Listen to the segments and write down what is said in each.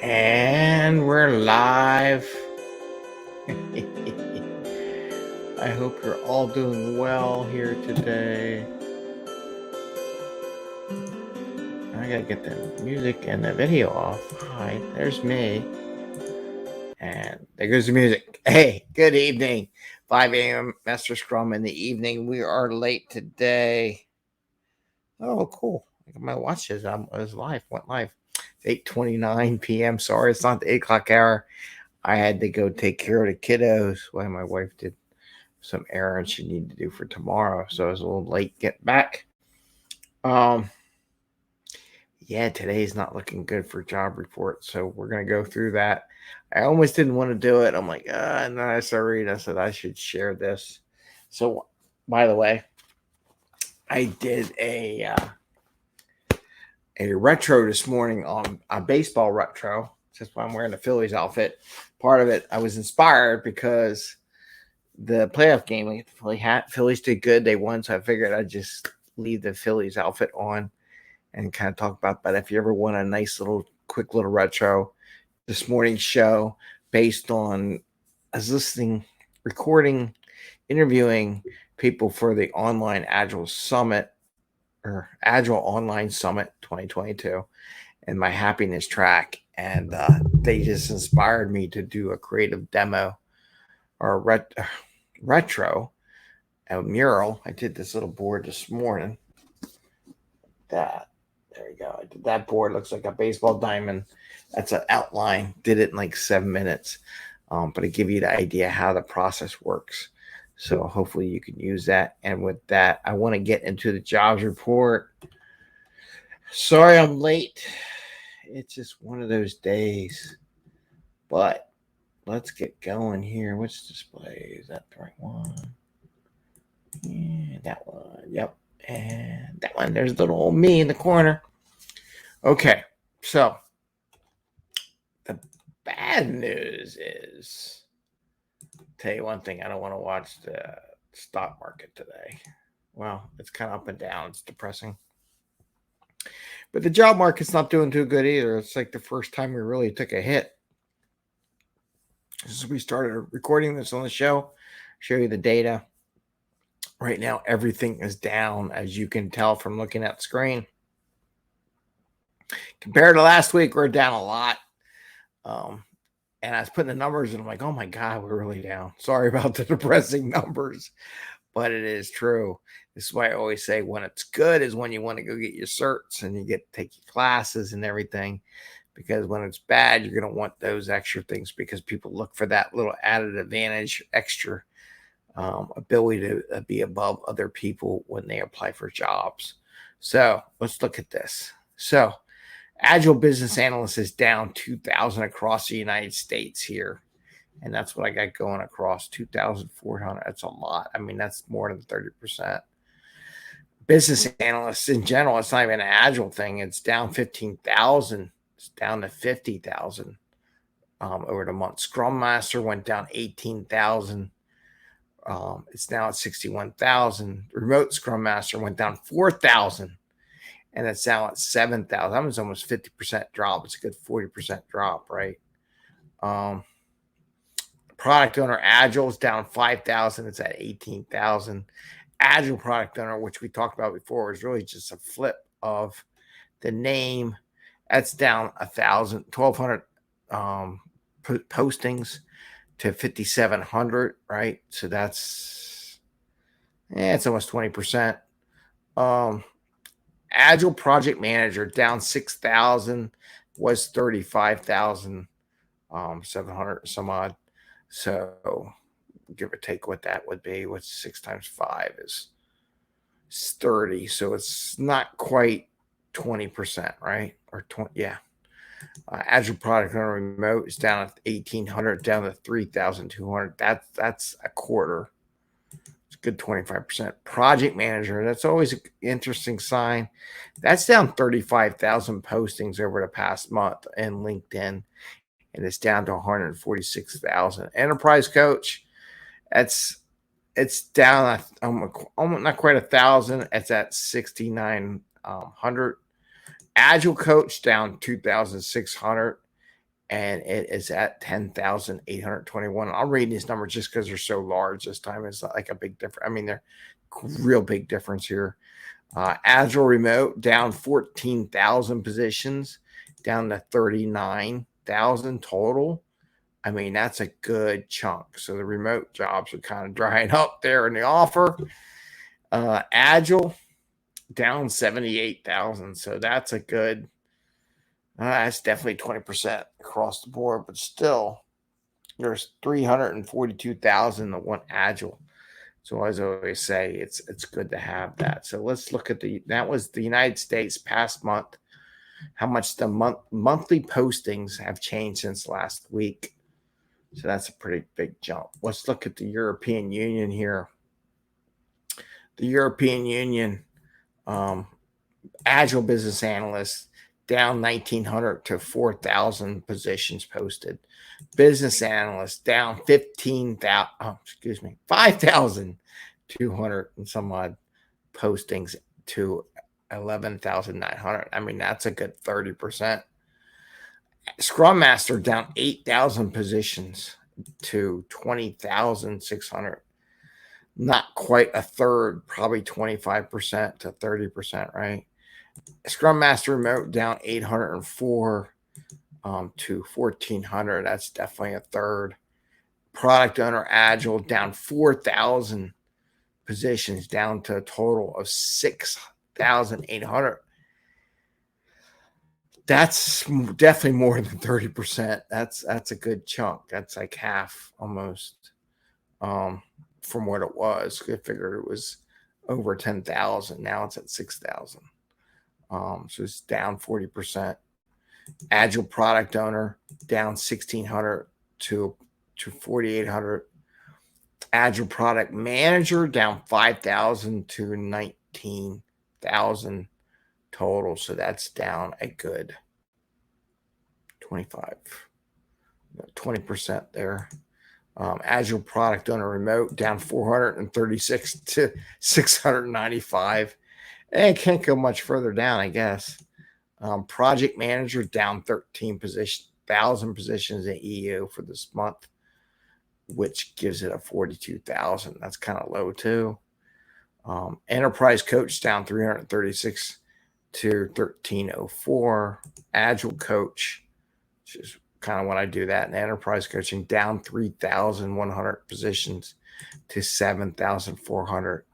And we're live. I hope you're all doing well here today. I gotta get the music and the video off. Hi, there's me. And there goes the music. Hey, good evening. 5 a.m. Mester Scrum in the evening. We are late today. Oh, cool. My watch says I was live. Went live. It's 8:29 p.m. Sorry, it's not the 8 o'clock hour. I had to go take care of the kiddos while my wife did some errands she needed to do for tomorrow. So I was a little late getting back. Yeah, today's not looking good for job report. So we're going to go through that. I almost didn't want to do it. I'm like, and then I started reading. I said, I should share this. So, by the way, I did a retro this morning on a baseball retro. Just why I'm wearing the Phillies outfit. Part of it, I was inspired because the playoff game, Phillies did good. They won, so I figured I'd just leave the Phillies outfit on and kind of talk about that. If you ever want a nice little, quick little retro, this morning's show based on, I was recording, interviewing people for the online Agile Summit or Agile Online Summit 2022 and my happiness track. And they just inspired me to do a creative demo or retro, a mural. I did this little board this morning. There you go. I did that board. Looks like a baseball diamond. That's an outline. Did it in like 7 minutes. But I give you the idea how the process works. So hopefully you can use that. And with that, I want to get into the jobs report. Sorry I'm late. It's just one of those days. But let's get going here. Which display? Is that the right one? Yeah, that one. Yep. And that one. There's little old me in the corner. Okay. So the bad news is, tell you one thing, I don't want to watch the stock market today. Well, it's kind of up and down. It's depressing. But the job market's not doing too good either. It's like the first time we really took a hit. Since we started recording this on the show, show you the data. Right now, everything is down, as you can tell from looking at the screen. Compared to last week, we're down a lot. And I was putting the numbers, and I'm like, oh my God, we're really down. Sorry about the depressing numbers, but it is true. This is why I always say when it's good is when you want to go get your certs and you get to take your classes and everything. Because when it's bad, you're going to want those extra things because people look for that little added advantage, extra ability to be above other people when they apply for jobs. So let's look at this. So Agile Business Analyst is down 2,000 across the United States here. And that's what I got going across 2,400. That's a lot. I mean, that's more than 30%. Business analysts in general, it's not even an Agile thing. It's down 15,000. It's down to 50,000 over the month. Scrum Master went down 18,000. It's now at 61,000. Remote Scrum Master went down 4,000. And it's now at 7,000. That was almost 50% drop. It's a good 40% drop, right? Product owner Agile is down 5,000. It's at 18,000. Agile product owner, which we talked about before, is really just a flip of the name. That's down 1,000, 1,200 postings to 5,700, right? So that's, it's almost 20%. Agile project manager down 6,000, was 35,700 some odd. So give or take what that would be. What's 6 times 5 is 30. So it's not quite 20%, right? Or 20, yeah. Agile product owner remote is down at 1,800, down to 3,200. That's a quarter. It's a good 25%. Project manager, that's always an interesting sign. That's down 35,000 postings over the past month in LinkedIn, and it's down to 146,000. Enterprise coach, it's down almost not quite 1,000. It's at 6,900. Agile coach down 2,600, and it is at 10,821. I'll read these numbers just because they're so large this time. It's not like a big difference. I mean, they're real big difference here. Agile remote down 14,000 positions, down to 39,000 total. I mean, that's a good chunk. So the remote jobs are kind of drying up there in the offer. Agile down 78,000. So that's a good, that's definitely 20% across the board, but still there's 342,000 that want Agile. So as I always say, it's good to have that. So let's look at that was the United States past month, how much the monthly postings have changed since last week. So that's a pretty big jump. Let's look at the European Union here. The European Union Agile business analysts down 1,900 to 4,000 positions posted. Business analysts down 5,200 and some odd postings to 11,900. I mean, that's a good 30%. Scrum Master down 8,000 positions to 20,600. Not quite a third, probably 25% to 30%, right? Scrum Master remote down 804 to 1,400. That's definitely a third. Product owner Agile down 4,000 positions, down to a total of 6,800. That's definitely more than 30%. That's a good chunk. That's like half almost from what it was. I figured it was over 10,000. Now it's at 6,000. So it's down 40%. Agile product owner down 1,600 to 4,800. Agile product manager down 5,000 to 19,000 total. So that's down a good 20% there. Agile product owner remote down 436 to 695. And it can't go much further down, I guess. Project manager down 13,000 positions in EU for this month, which gives it a 42,000. That's kind of low too. Enterprise coach down 336 to 1,304. Agile coach, which is kind of when I do that in enterprise coaching, down 3,100 positions to 7,400.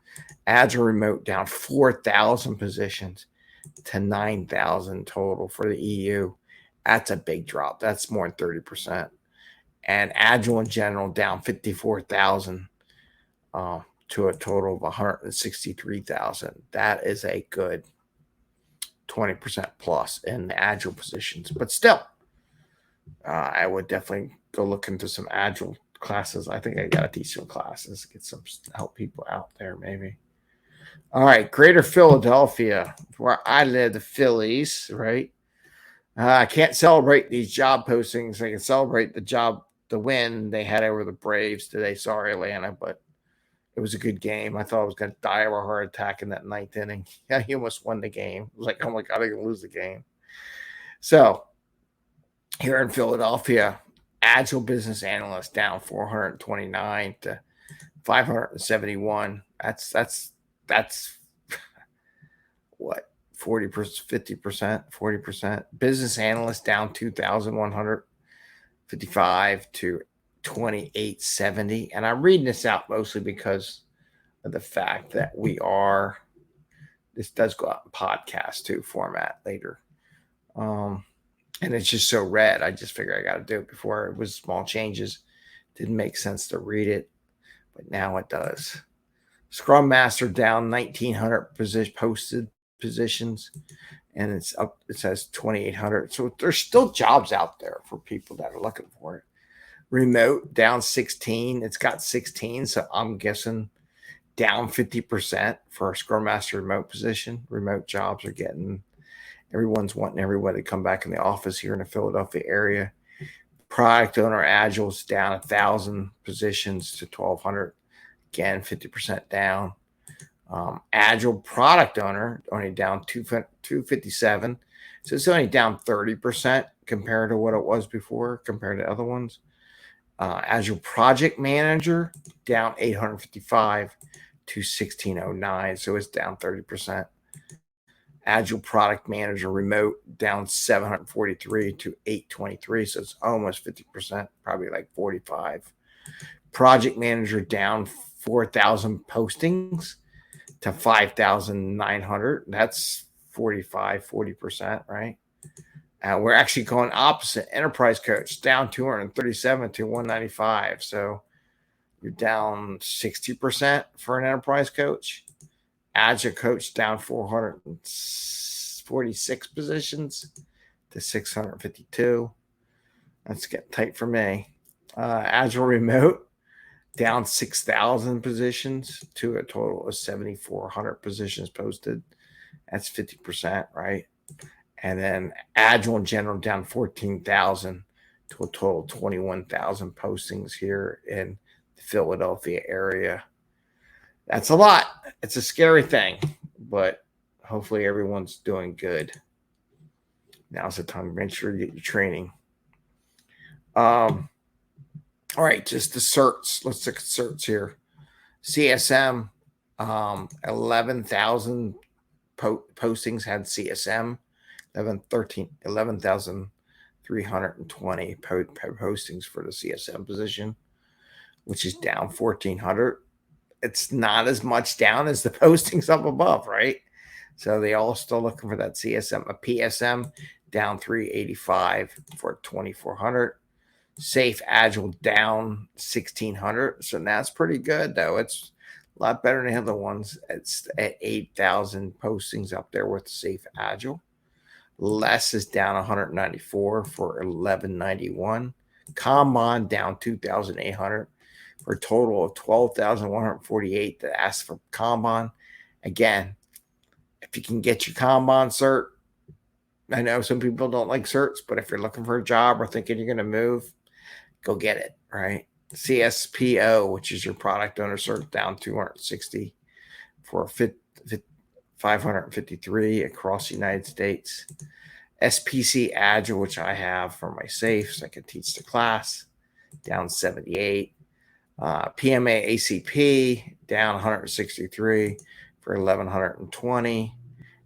Agile remote down 4,000 positions to 9,000 total for the EU. That's a big drop. That's more than 30%. And Agile in general down 54,000 to a total of 163,000. That is a good 20% plus in the Agile positions. But still, I would definitely go look into some Agile classes. I think I got to teach some classes, get some help people out there maybe. All right, Greater Philadelphia, where I live, the Phillies, right? I can't celebrate these job postings. I can celebrate the win they had over the Braves today. Sorry, Atlanta, but it was a good game. I thought I was going to die of a heart attack in that ninth inning. Yeah, he almost won the game. It was like, oh my God, I'm going to lose the game. So here in Philadelphia, Agile business analyst down 429 to 571. That's what, 40%, 50%, 40%. Business analyst down 2,155 to 2,870. And I'm reading this out mostly because of the fact that this does go out in podcast too format later. And it's just so red. I just figured I got to do it before. It was small changes. Didn't make sense to read it, but now it does. Scrum Master down 1,900 posted positions, and it's up. It says 2,800. So there's still jobs out there for people that are looking for it. Remote down 16. It's got 16, so I'm guessing down 50% for a Scrum Master remote position. Remote jobs are getting. Everyone's wanting everybody to come back in the office here in the Philadelphia area. Product owner Agile's down 1,000 positions to 1,200. Again, 50% down. Agile product owner only down 257. So it's only down 30% compared to what it was before, compared to other ones. Agile Project Manager down 855 to 1609, so it's down 30%. Agile Product Manager Remote down 743 to 823, so it's almost 50%, probably like 45. Project Manager down 4,000 postings to 5,900. That's 40%, right? We're actually going opposite. Enterprise Coach down 237 to 195. So you're down 60% for an Enterprise Coach. Agile Coach down 446 positions to 652. That's getting tight for me. Agile Remote down 6,000 positions to a total of 7,400 positions posted. That's 50%, right? And then Agile in general down 14,000 to a total of 21,000 postings here in the Philadelphia area. That's a lot. It's a scary thing, but hopefully everyone's doing good. Now's the time to make sure you get your training. All right, just the certs. Let's look at certs here. CSM, 11,000 postings had CSM. 11,320 postings for the CSM position, which is down 1,400. It's not as much down as the postings up above, right? So they all still looking for that CSM. A PSM down 385 for 2,400. Safe Agile down 1,600. So that's pretty good, though. It's a lot better than the other ones. It's at 8,000 postings up there with Safe Agile. Less is down 194 for 1,191. Kanban down 2,800 for a total of 12,148 that asked for Kanban. Again, if you can get your Kanban cert, I know some people don't like certs, but if you're looking for a job or thinking you're going to move, go get it, right? CSPO, which is your product owner cert, down 260 for 553 across the United States. SPC Agile, which I have for my safe, so I can teach the class, down 78. PMA ACP, down 163 for 1,120.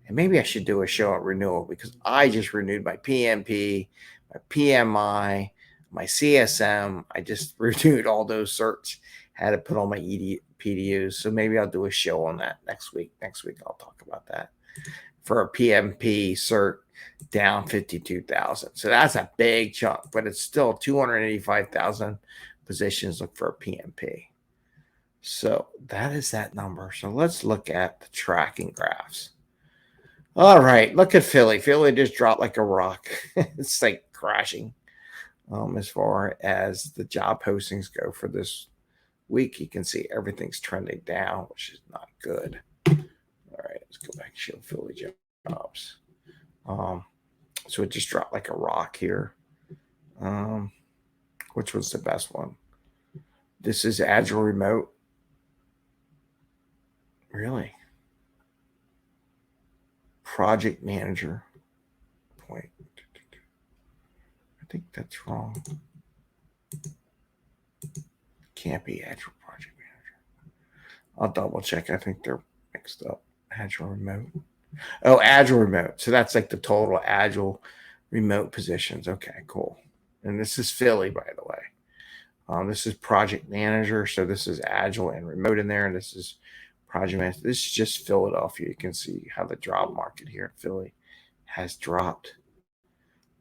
And maybe I should do a show on renewal because I just renewed my PMP, my PMI, my CSM. I just renewed all those certs, had to put all my PDUs. So maybe I'll do a show on that next week. Next week, I'll talk about that. For a PMP cert, down 52,000. So that's a big chunk, but it's still 285,000 positions look for a PMP. So that is that number. So let's look at the tracking graphs. All right, look at Philly. Philly just dropped like a rock. It's like crashing. As far as the job postings go for this week, you can see everything's trending down, which is not good. All right, let's go back and show Philly jobs. So it just dropped like a rock here. Which was the best one? This is Agile Remote. Really? Project Manager. Point. I think that's wrong. Can't be Agile Project Manager. I'll double check. I think they're mixed up. Agile Remote. Oh, Agile Remote. So that's like the total Agile Remote positions. Okay, cool. And this is Philly, by the way. This is Project Manager. So this is Agile and Remote in there. And this is Project Manager. This is just Philadelphia. You can see how the job market here in Philly has dropped.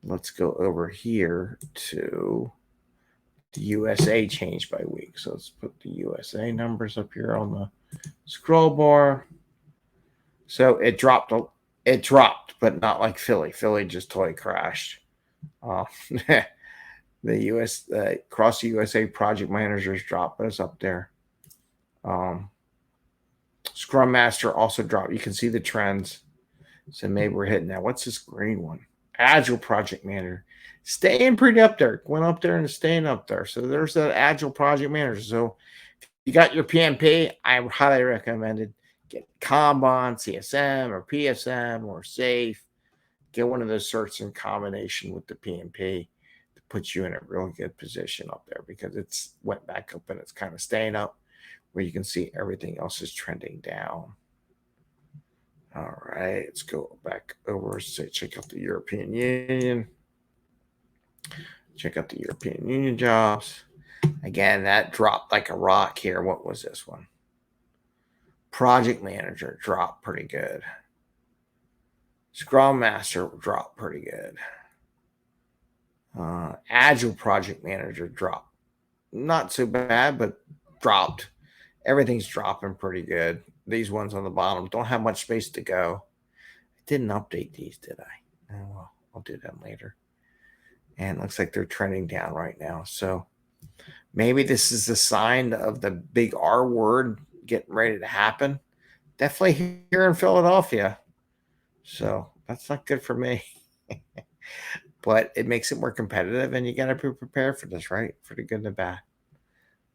Let's go over here to the USA change by week. So let's put the USA numbers up here on the scroll bar. So it dropped, but not like Philly. Philly just totally crashed. The US across the USA project managers dropped, but it's up there. Scrum Master also dropped. You can see the trends. So maybe we're hitting that. What's this green one? Agile Project Manager. Staying pretty up there. Went up there and staying up there. So there's that Agile Project Manager. So if you got your PMP, I highly recommend it. Get Kanban, CSM, or PSM, or SAFE. Get one of those certs in combination with the PMP to put you in a really good position up there, because it's went back up and it's kind of staying up, where you can see everything else is trending down. All right, let's go back over. Say, check out the European Union. Check out the European Union jobs. Again, that dropped like a rock here. What was this one? Project manager dropped pretty good. Scrum master dropped pretty good. Agile project manager dropped. Not so bad, but dropped. Everything's dropping pretty good. These ones on the bottom don't have much space to go. I didn't update these, did I? Oh, well, I'll do that later. And it looks like they're trending down right now. So maybe this is a sign of the big R word getting ready to happen. Definitely here in Philadelphia. So that's not good for me. But it makes it more competitive, and you got to be prepared for this, right? For the good and the bad.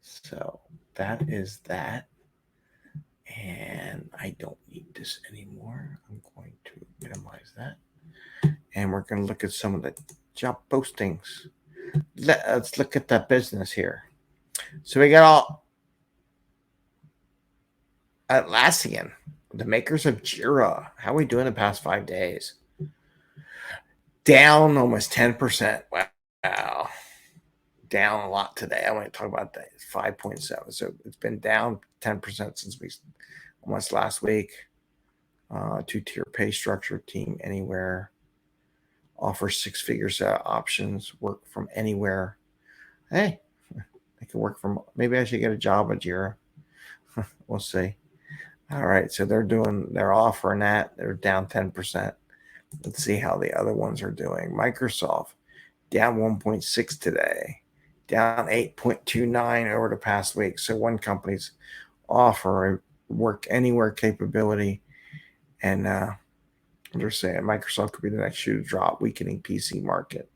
So that is that. And I don't need this anymore. I'm going to minimize that. And we're going to look at some of the job postings. Let's look at that business here. So we got all Atlassian, the makers of Jira. How are we doing the past 5 days? Down almost 10%. Wow. Down a lot today. I want to talk about that. It's 5.7. So it's been down 10% since we almost last week. 2-tier pay structure, team anywhere. Offer 6-figure set options, work from anywhere. Hey, I can work from, maybe I should get a job at Jira. We'll see. All right, so they're offering that. They're down 10%. Let's see how the other ones are doing. Microsoft, down 1.6 today, down 8.29 over the past week. So one company's offer work anywhere capability, and they're saying Microsoft could be the next shoe to drop, weakening PC market.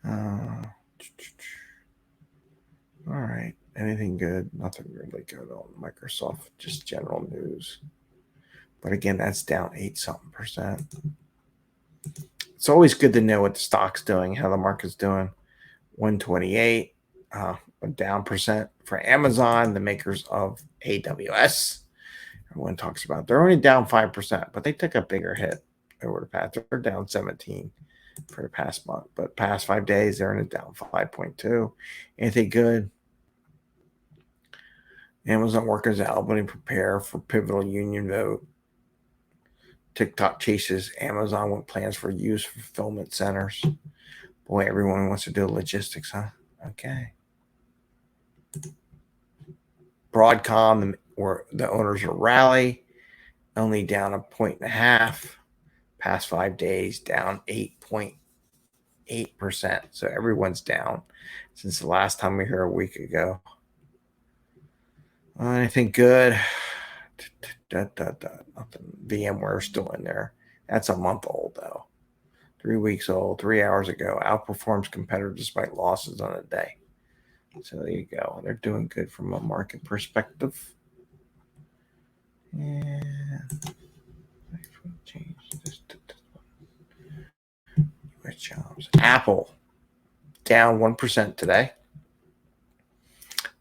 All right. Anything good? Nothing really good on Microsoft, just general news. But again, that's down 8-something%. It's always good to know what the stock's doing, how the market's doing. 128, down percent for Amazon, the makers of AWS. Everyone talks about they're only down 5%, but they took a bigger hit over the past. They're down 17 for the past month, but past 5 days they're in a down 5.2. Anything good? Amazon workers at Albany prepare for pivotal union vote. TikTok chases Amazon with plans for used fulfillment centers. Boy, everyone wants to do logistics, huh? Okay. Broadcom, the owners are rally, only down 1.5. Past 5 days, down 8.8%. So everyone's down since the last time we were here a week ago. Anything good? Nothing. VMware still in there. That's a month old, though. 3 weeks old, 3 hours ago. Outperforms competitor despite losses on a day. So there you go. They're doing good from a market perspective. And change this to US jobs. Apple down 1% today.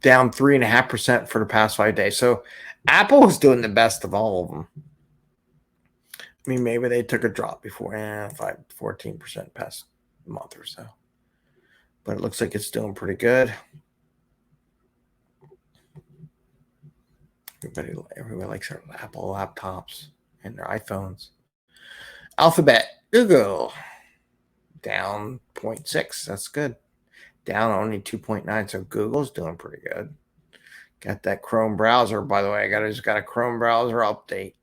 Down 3.5% for the past 5 days. So Apple is doing the best of all of them. I mean, maybe they took a drop before, 14% past month or so. But it looks like it's doing pretty good. Everybody likes their Apple laptops and their iPhones. Alphabet, Google, down 0.6. That's good. Down only 2.9. So Google's doing pretty good. Got that Chrome browser, by the way. I just got a Chrome browser update.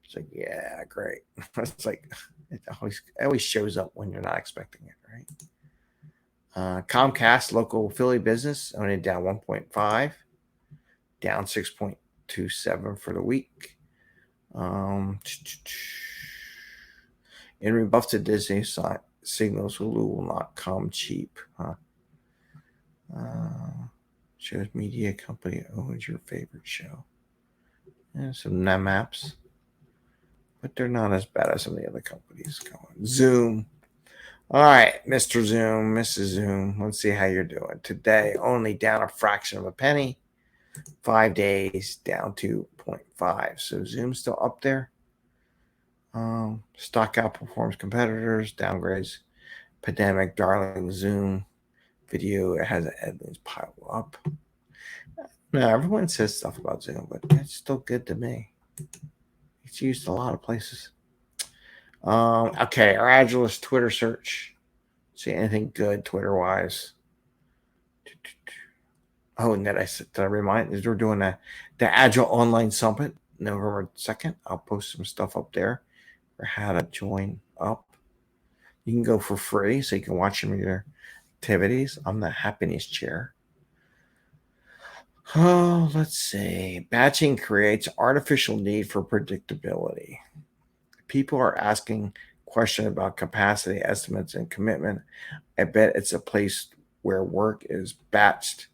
It's like, yeah, great. It's like it always shows up when you're not expecting it, right? Comcast, local Philly business, only down 1.5, down 6.27 for the week. In rebuff to Disney signals Hulu will not come cheap. Shows media company owns your favorite show. And some maps. but they're not as bad as some of the other companies going. Zoom. All right, Mr. Zoom, Mrs. Zoom. Let's see how you're doing. Today, only down a fraction of a penny. 5 days down to 0.5. So Zoom's still up there. Stock outperforms competitors, downgrades, pandemic, darling, Zoom, video, it has headlines pile up. No, everyone says stuff about Zoom, but it's still good to me. It's used a lot of places. Okay, our Agilist Twitter search. See anything good Twitter wise? Oh, and did I remind? Is we're doing the Agile Online Summit November 2nd. I'll post some stuff up there for how to join up. You can go for free, so you can watch some of your activities. I'm the happiness chair. Oh, let's see. Batching creates artificial need for predictability. People are asking questions about capacity estimates and commitment. I bet it's a place where work is batched.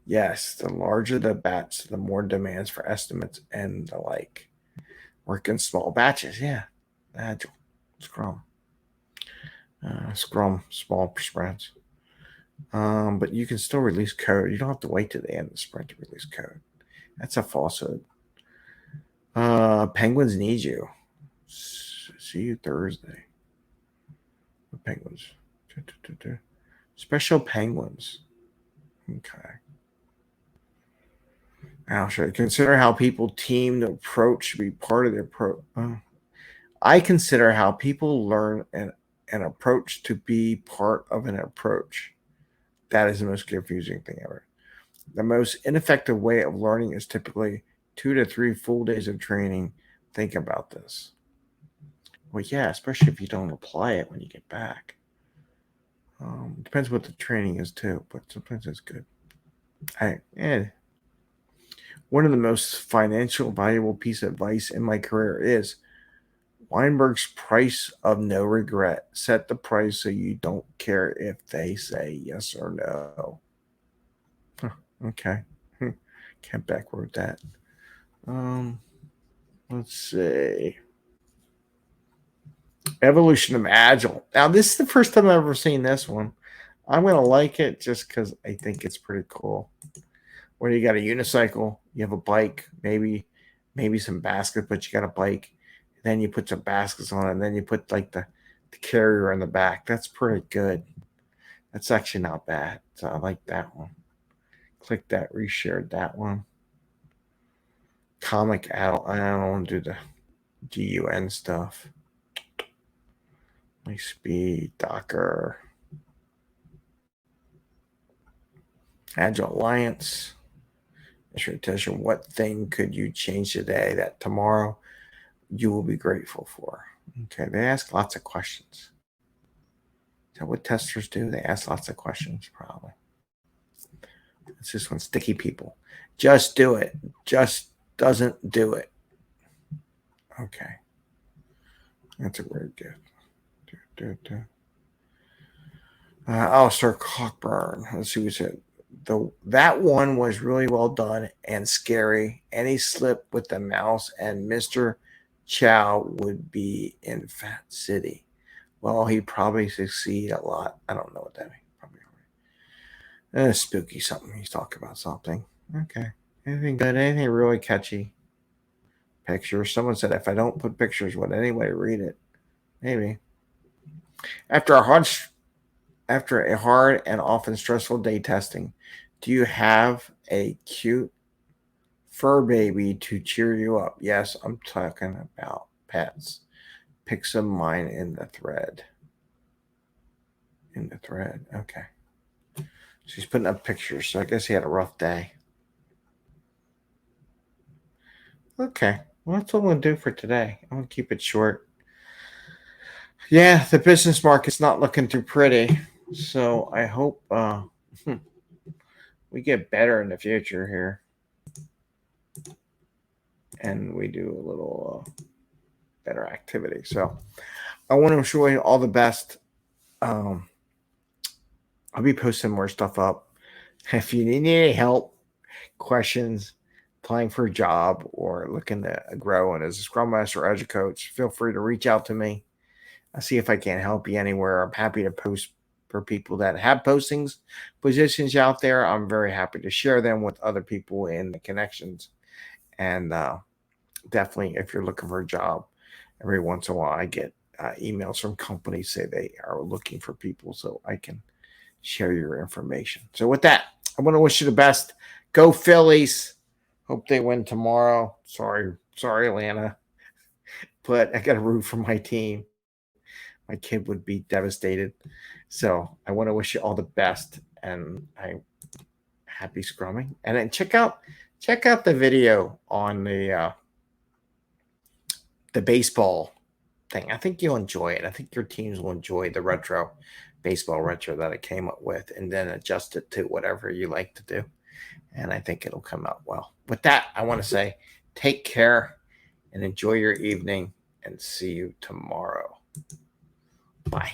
Yes, the larger the batch, the more demands for estimates and the like. Work in small batches, yeah. Agile, Scrum, Scrum, small sprints. But you can still release code. You don't have to wait to the end of the sprint to release code. That's a falsehood. Penguins need you. See you Thursday. Penguins. Special penguins. Okay. Now, should I consider how people team the approach to be part of the approach? I consider how people learn an approach to be part of an approach. That is the most confusing thing ever. The most ineffective way of learning is typically 2 to 3 full days of training. Think about this. Well, yeah, especially if you don't apply it when you get back. Depends what the training is too, but sometimes it's good. One of the most financial valuable piece of advice in my career is Weinberg's price of no regret. Set the price so you don't care if they say yes or no. Okay. Can't backward that. Let's see. Evolution of Agile. Now, this is the first time I've ever seen this one. I'm going to like it just because I think it's pretty cool. Where you got a unicycle, you have a bike, maybe some baskets, but you got a bike. Then you put some baskets on it, and then you put like the carrier in the back. That's pretty good. That's actually not bad. So I like that one. Click that, reshared that one. Comic adult. I don't want to do the GUN stuff. My speed, Docker. Agile Alliance. Attention, what thing could you change today that tomorrow you will be grateful for? Okay, they ask lots of questions. Is that what testers do? They ask lots of questions, probably. It's this one, sticky people. Just do it. Just doesn't do it. Okay. That's a weird gift. Alistair Cockburn. Let's see what he said. That one was really well done and scary. Any slip with the mouse and Mr. Chow would be in Fat City. Well, he probably succeed a lot. I don't know what that means. Probably spooky something. He's talking about something. Okay. Anything good? Anything really catchy? Pictures. Someone said if I don't put pictures, would anybody read it? Maybe. After a hard and often stressful day testing, do you have a cute fur baby to cheer you up? Yes, I'm talking about pets. Pick some mine in the thread. Okay. She's putting up pictures, so I guess he had a rough day. Okay. Well, that's what I'm going to do for today. I'm going to keep it short. Yeah, the business market's not looking too pretty. So I hope we get better in the future here. And we do a little better activity. So I want to wish you all the best. I'll be posting more stuff up. If you need any help, questions, applying for a job or looking to grow, and as a Scrum Master or Agile coach, feel free to reach out to me. I'll see if I can help you anywhere. I'm happy to post for people that have positions out there. I'm very happy to share them with other people in the connections. And definitely, if you're looking for a job, every once in a while I get emails from companies say they are looking for people, so I can share your information. So with that, I want to wish you the best. Go Phillies. Hope they win tomorrow. Sorry, Atlanta, but I got to root for my team. My kid would be devastated. So I want to wish you all the best, and I happy scrumming. And then check out the video on the baseball thing. I think you'll enjoy it. I think your teams will enjoy the baseball retro that I came up with, and then adjust it to whatever you like to do. And I think it'll come out well. With that, I want to say take care and enjoy your evening, and see you tomorrow.